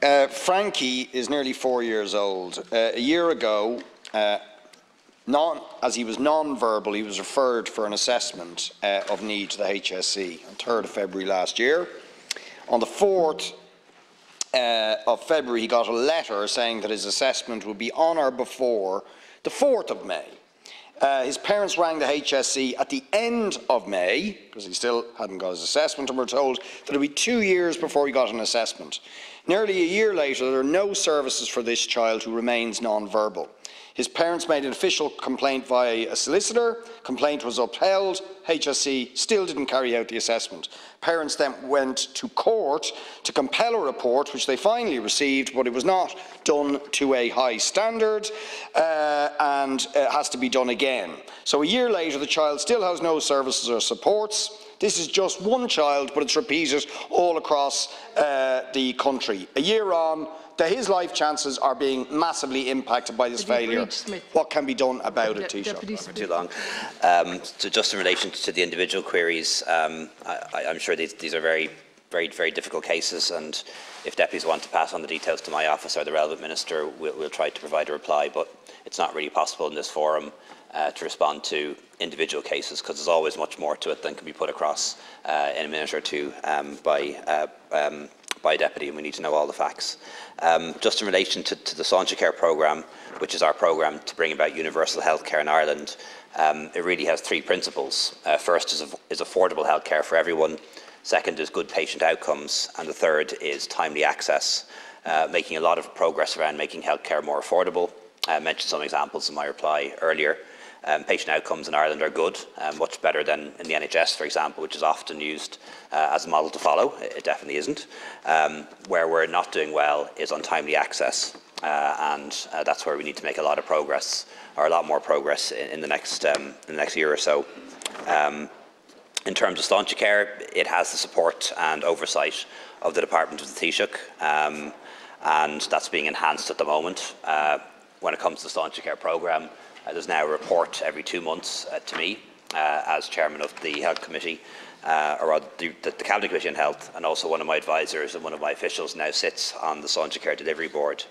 Frankie is nearly 4 years old. A year ago, as he was non-verbal, he was referred for an assessment of need to the HSE on 3rd of February last year. On the 4th of February, he got a letter saying that his assessment would be on or before the 4th of May. His parents rang the HSE at the end of May, because he still hadn't got his assessment, and were told that it would be 2 years before he got an assessment. Nearly a year later, there are no services for this child who remains non-verbal. His parents made an official complaint via a solicitor. Complaint was upheld. HSE still didn't carry out the assessment. Parents then went to court to compel a report, which they finally received, but it was not done to a high standard and has to be done again. So a year later, the child still has no services or supports. This is just one child, but it's repeated all across the country. A year on, his life chances are being massively impacted by this failure. What can be done about it, Taoiseach? For too long. So just in relation to the individual queries, I'm sure these are very difficult cases, and if deputies want to pass on the details to my office or the relevant minister, we'll try to provide a reply, but it's not really possible in this forum to respond to individual cases, because there's always much more to it than can be put across in a minute or two by a deputy, and we need to know all the facts. Just in relation to the Sauncha Care programme, which is our programme to bring about universal health care in Ireland, it really has three principles. First is affordable health care for everyone. Second is good patient outcomes. And the third is timely access, making a lot of progress around making health care more affordable. I mentioned some examples in my reply earlier. Patient outcomes in Ireland are good, much better than in the NHS, for example, which is often used as a model to follow. It definitely isn't. Where we're not doing well is on timely access, and that's where we need to make a lot of progress, or a lot more progress in the next year or so. In terms of Sauncha Care, it has the support and oversight of the Department of the Taoiseach, and that's being enhanced at the moment. When it comes to the Sauncha Care programme, there's now a report every 2 months to me as chairman of the Health Committee, or the Cabinet Committee on Health, and also one of my advisors and one of my officials now sits on the Sauncha Care Delivery Board.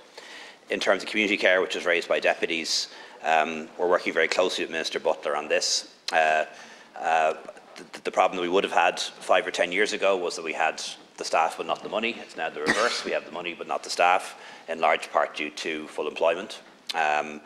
In terms of community care, which was raised by deputies, we're working very closely with Minister Butler on this. The problem that we would have had 5 or 10 years ago was that we had the staff but not the money. It's now the reverse. We have the money but not the staff, in large part due to full employment. And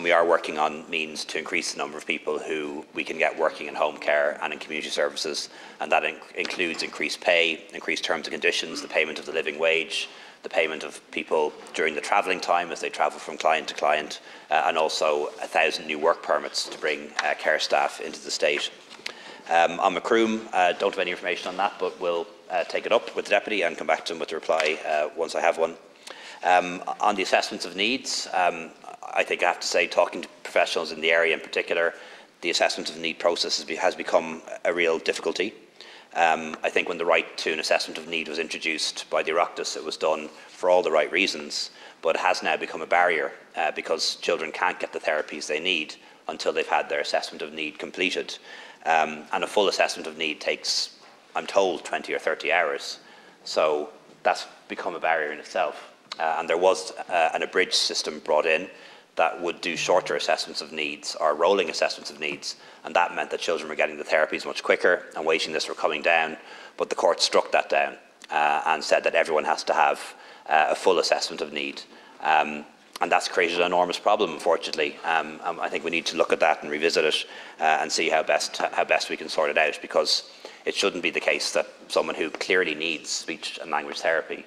we are working on means to increase the number of people who we can get working in home care and in community services, and that includes increased pay, increased terms and conditions, the payment of the living wage, the payment of people during the travelling time as they travel from client to client, and also 1,000 new work permits to bring care staff into the state. On Macroom, don't have any information on that, but we'll take it up with the deputy and come back to him with a reply once I have one. On the assessments of needs, I think I have to say, talking to professionals in the area in particular, the assessment of need process has become a real difficulty. I think when the right to an assessment of need was introduced by the Oireachtas, it was done for all the right reasons, but it has now become a barrier because children can't get the therapies they need until they've had their assessment of need completed. And a full assessment of need takes, I'm told, 20 or 30 hours. So that's become a barrier in itself. And there was an abridged system brought in that would do shorter assessments of needs, or rolling assessments of needs, and that meant that children were getting the therapies much quicker and waiting lists were coming down, but the court struck that down and said that everyone has to have a full assessment of need. And that's created an enormous problem, unfortunately. I think we need to look at that and revisit it and see how best we can sort it out, because it shouldn't be the case that someone who clearly needs speech and language therapy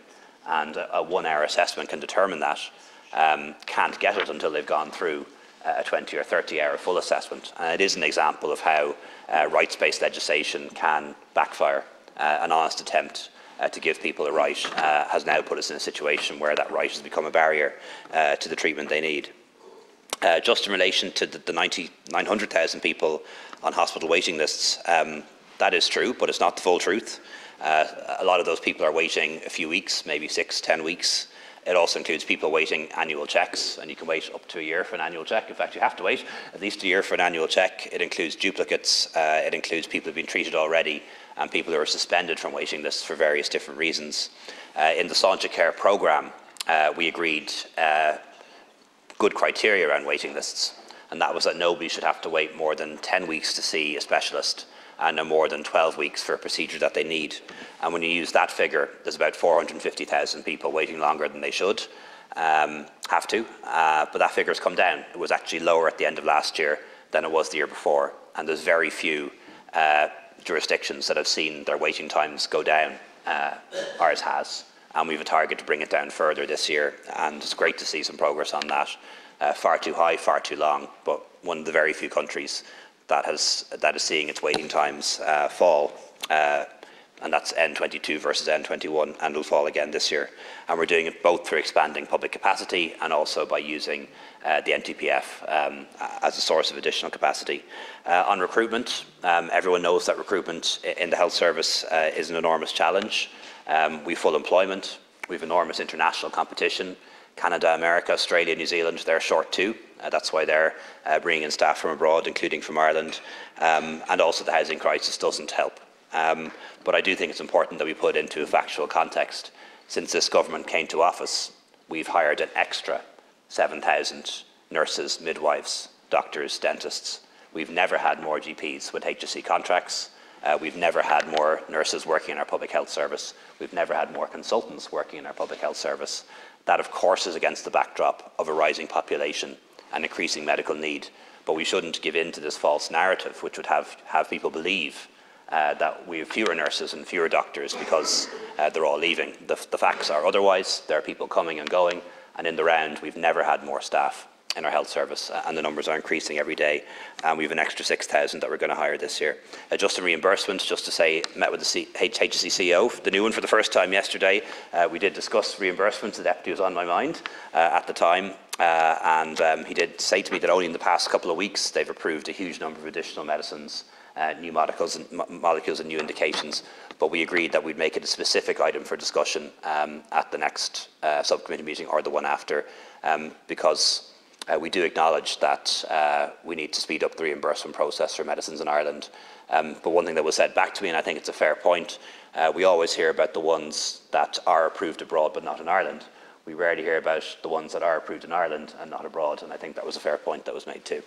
and a 1 hour assessment can determine that, can't get it until they've gone through a 20 or 30 hour full assessment. And it is an example of how rights-based legislation can backfire. An honest attempt to give people a right has now put us in a situation where that right has become a barrier to the treatment they need. Just in relation to the 900,000 people on hospital waiting lists, that is true, but it's not the full truth. A lot of those people are waiting a few weeks, maybe 6-10 weeks. It also includes people waiting annual checks, and you can wait up to a year for an annual check. In fact, you have to wait at least a year for an annual check. It includes duplicates. It includes people who have been treated already and people who are suspended from waiting lists for various different reasons. In the Sauncha Care programme, we agreed good criteria around waiting lists, and that was that nobody should have to wait more than 10 weeks to see a specialist and no more than 12 weeks for a procedure that they need. And when you use that figure, there's about 450,000 people waiting longer than they should have to, but that figure has come down. It was actually lower at the end of last year than it was the year before, and there's very few jurisdictions that have seen their waiting times go down. Ours has, and we have a target to bring it down further this year, and it's great to see some progress on that. Far too high, far too long, but one of the very few countries that is seeing its waiting times fall, and that's N22 versus N21, and it'll fall again this year. And we're doing it both through expanding public capacity and also by using the NTPF as a source of additional capacity. On recruitment, everyone knows that recruitment in the health service is an enormous challenge. We've full employment, we've enormous international competition. Canada, America, Australia, New Zealand, they're short too. That's why they're bringing in staff from abroad, including from Ireland. And also the housing crisis doesn't help. But I do think it's important that we put into a factual context. Since this government came to office, we've hired an extra 7,000 nurses, midwives, doctors, dentists. We've never had more GPs with HSE contracts. We've never had more nurses working in our public health service. We've never had more consultants working in our public health service. That, of course, is against the backdrop of a rising population and increasing medical need. But we shouldn't give in to this false narrative, which would have people believe that we have fewer nurses and fewer doctors because they're all leaving. The facts are otherwise. There are people coming and going, and in the round, we've never had more staff in our health service, and the numbers are increasing every day. And we have an extra 6,000 that we're going to hire this year. Just in reimbursement, just to say, met with the HSE CEO, the new one, for the first time yesterday. We did discuss reimbursement. The deputy was on my mind at the time, and he did say to me that only in the past couple of weeks they've approved a huge number of additional medicines, new molecules and new indications. But we agreed that we'd make it a specific item for discussion at the next subcommittee meeting or the one after, because we do acknowledge that we need to speed up the reimbursement process for medicines in Ireland. But one thing that was said back to me, and I think it's a fair point, we always hear about the ones that are approved abroad but not in Ireland. We rarely hear about the ones that are approved in Ireland and not abroad, and I think that was a fair point that was made too.